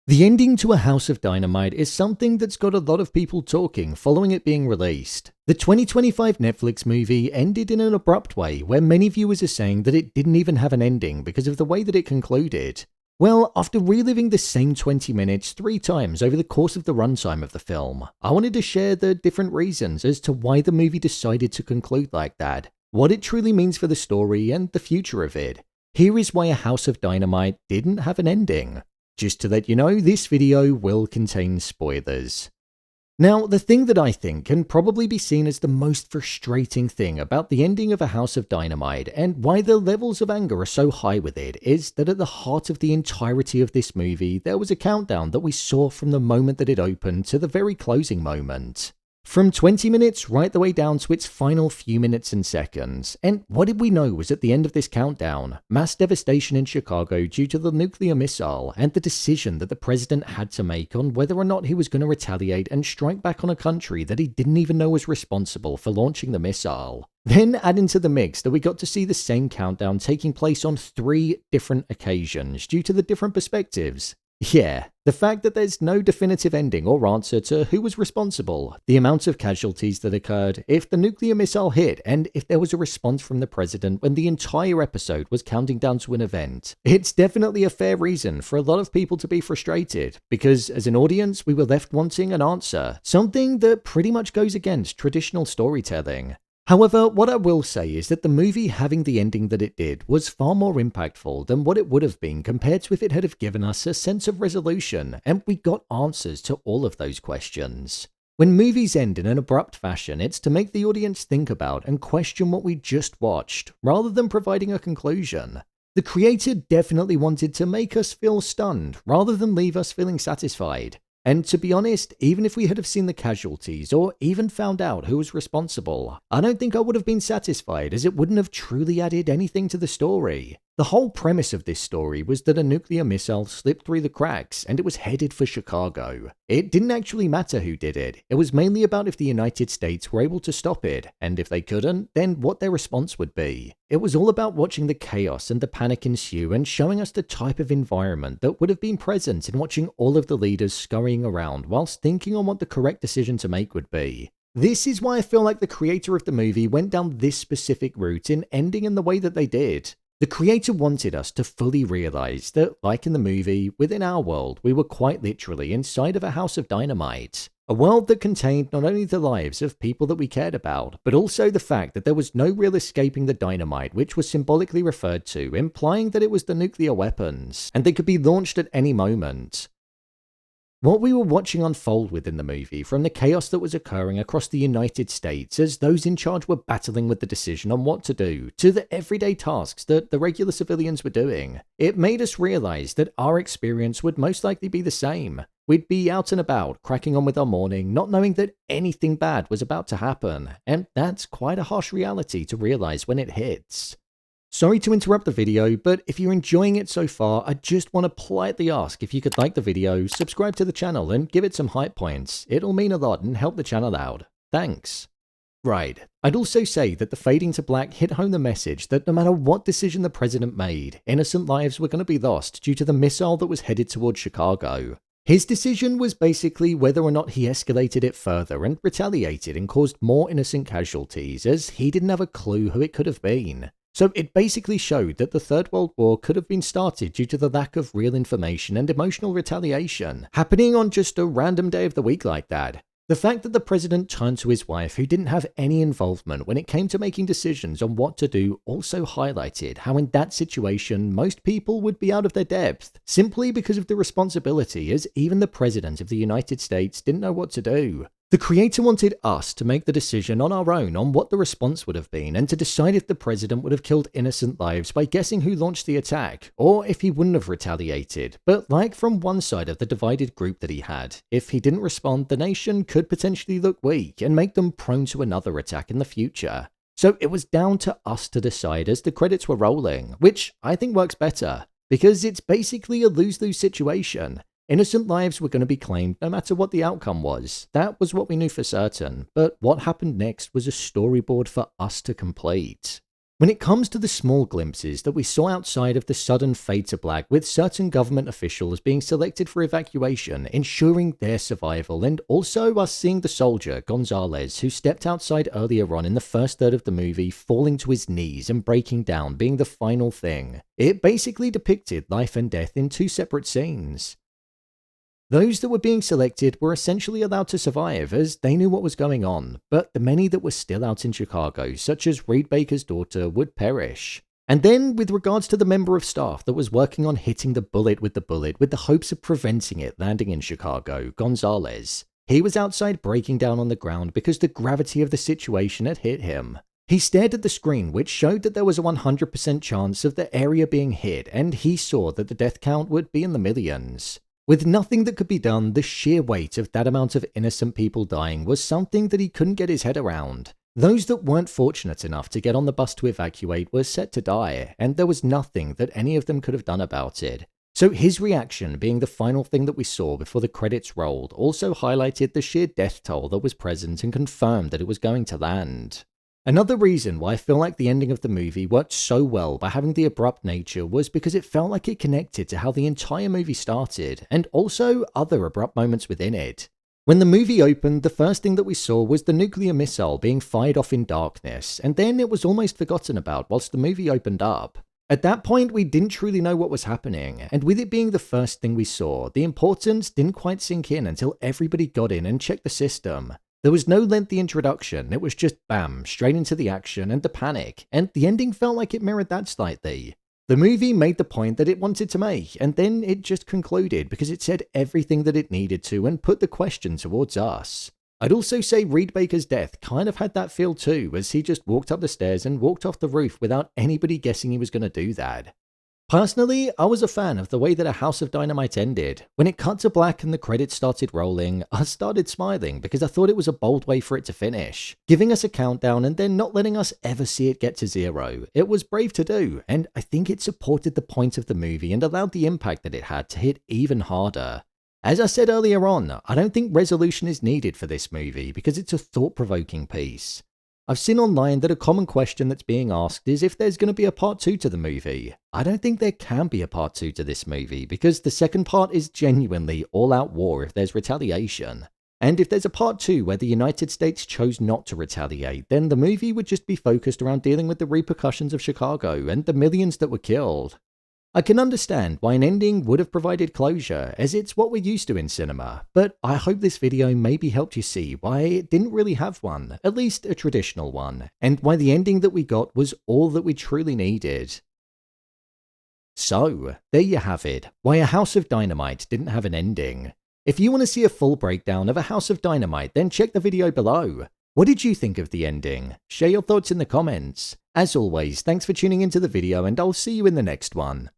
The ending to A House of Dynamite is something that's got a lot of people talking following it being released. The 2025 Netflix movie ended in an abrupt way where many viewers are saying that it didn't even have an ending because of the way that it concluded. Well, after reliving the same 20 minutes 3 times over the course of the runtime of the film, I wanted to share the different reasons as to why the movie decided to conclude like that, what it truly means for the story and the future of it. Here is why A House of Dynamite didn't have an ending. Just to let you know, this video will contain spoilers. Now, the thing that I think can probably be seen as the most frustrating thing about the ending of A House of Dynamite and why the levels of anger are so high with it is that at the heart of the entirety of this movie, there was a countdown that we saw from the moment that it opened to the very closing moment. From 20 minutes right the way down to its final few minutes and seconds. And what did we know was at the end of this countdown? Mass devastation in Chicago due to the nuclear missile and the decision that the president had to make on whether or not he was going to retaliate and strike back on a country that he didn't even know was responsible for launching the missile. Then add into the mix that we got to see the same countdown taking place on 3 different occasions due to the different perspectives. Yeah, the fact that there's no definitive ending or answer to who was responsible, the amount of casualties that occurred, if the nuclear missile hit, and if there was a response from the president when the entire episode was counting down to an event. It's definitely a fair reason for a lot of people to be frustrated, because as an audience we were left wanting an answer, something that pretty much goes against traditional storytelling. However, what I will say is that the movie having the ending that it did was far more impactful than what it would have been compared to if it had have given us a sense of resolution and we got answers to all of those questions. When movies end in an abrupt fashion, it's to make the audience think about and question what we just watched, rather than providing a conclusion. The creator definitely wanted to make us feel stunned, rather than leave us feeling satisfied. And to be honest, even if we had have seen the casualties or even found out who was responsible, I don't think I would have been satisfied as it wouldn't have truly added anything to the story. The whole premise of this story was that a nuclear missile slipped through the cracks and it was headed for Chicago. It didn't actually matter who did it. It was mainly about if the United States were able to stop it, and if they couldn't, then what their response would be. It was all about watching the chaos and the panic ensue and showing us the type of environment that would have been present in watching all of the leaders scurrying around whilst thinking on what the correct decision to make would be. This is why I feel like the creator of the movie went down this specific route in ending in the way that they did. The creator wanted us to fully realize that, like in the movie, within our world, we were quite literally inside of a house of dynamite. A world that contained not only the lives of people that we cared about, but also the fact that there was no real escaping the dynamite, which was symbolically referred to, implying that it was the nuclear weapons, and they could be launched at any moment. What we were watching unfold within the movie, from the chaos that was occurring across the United States as those in charge were battling with the decision on what to do, to the everyday tasks that the regular civilians were doing, it made us realize that our experience would most likely be the same. We'd be out and about, cracking on with our morning, not knowing that anything bad was about to happen, and that's quite a harsh reality to realize when it hits. Sorry to interrupt the video, but if you're enjoying it so far, I just want to politely ask if you could like the video, subscribe to the channel, and give it some hype points. It'll mean a lot and help the channel out. Thanks. Right. I'd also say that the fading to black hit home the message that no matter what decision the president made, innocent lives were going to be lost due to the missile that was headed towards Chicago. His decision was basically whether or not he escalated it further and retaliated and caused more innocent casualties, as he didn't have a clue who it could have been. So it basically showed that the Third World War could have been started due to the lack of real information and emotional retaliation, happening on just a random day of the week like that. The fact that the president turned to his wife, who didn't have any involvement when it came to making decisions on what to do, also highlighted how in that situation most people would be out of their depth, simply because of the responsibility, as even the president of the United States didn't know what to do. The creator wanted us to make the decision on our own on what the response would have been, and to decide if the president would have killed innocent lives by guessing who launched the attack, or if he wouldn't have retaliated. But like from one side of the divided group that he had, if he didn't respond, the nation could potentially look weak and make them prone to another attack in the future. So it was down to us to decide as the credits were rolling, which I think works better, because it's basically a lose-lose situation. Innocent lives were going to be claimed no matter what the outcome was. That was what we knew for certain, but what happened next was a storyboard for us to complete. When it comes to the small glimpses that we saw outside of the sudden fade to black with certain government officials being selected for evacuation, ensuring their survival, and also us seeing the soldier, Gonzalez, who stepped outside earlier on in the first third of the movie, falling to his knees and breaking down being the final thing, it basically depicted life and death in two separate scenes. Those that were being selected were essentially allowed to survive as they knew what was going on, but the many that were still out in Chicago, such as Reed Baker's daughter, would perish. And then, with regards to the member of staff that was working on hitting the bullet with the hopes of preventing it landing in Chicago, Gonzalez, he was outside breaking down on the ground because the gravity of the situation had hit him. He stared at the screen, which showed that there was a 100% chance of the area being hit, and he saw that the death count would be in the millions. With nothing that could be done, the sheer weight of that amount of innocent people dying was something that he couldn't get his head around. Those that weren't fortunate enough to get on the bus to evacuate were set to die, and there was nothing that any of them could have done about it. So his reaction, being the final thing that we saw before the credits rolled, also highlighted the sheer death toll that was present and confirmed that it was going to land. Another reason why I feel like the ending of the movie worked so well by having the abrupt nature was because it felt like it connected to how the entire movie started, and also other abrupt moments within it. When the movie opened, the first thing that we saw was the nuclear missile being fired off in darkness, and then it was almost forgotten about whilst the movie opened up. At that point, we didn't truly know what was happening, and with it being the first thing we saw, the importance didn't quite sink in until everybody got in and checked the system. There was no lengthy introduction, it was just bam, straight into the action and the panic, and the ending felt like it mirrored that slightly. The movie made the point that it wanted to make, and then it just concluded because it said everything that it needed to and put the question towards us. I'd also say Reed Baker's death kind of had that feel too, as he just walked up the stairs and walked off the roof without anybody guessing he was going to do that. Personally, I was a fan of the way that A House of Dynamite ended. When it cut to black and the credits started rolling, I started smiling because I thought it was a bold way for it to finish. Giving us a countdown and then not letting us ever see it get to zero. It was brave to do, and I think it supported the point of the movie and allowed the impact that it had to hit even harder. As I said earlier on, I don't think resolution is needed for this movie because it's a thought-provoking piece. I've seen online that a common question that's being asked is if there's going to be a part 2 to the movie. I don't think there can be a part 2 to this movie because the second part is genuinely all-out war if there's retaliation. And if there's a part 2 where the United States chose not to retaliate, then the movie would just be focused around dealing with the repercussions of Chicago and the millions that were killed. I can understand why an ending would have provided closure, as it's what we're used to in cinema, but I hope this video maybe helped you see why it didn't really have one, at least a traditional one, and why the ending that we got was all that we truly needed. So, there you have it, why A House of Dynamite didn't have an ending. If you want to see a full breakdown of A House of Dynamite, then check the video below. What did you think of the ending? Share your thoughts in the comments. As always, thanks for tuning into the video and I'll see you in the next one.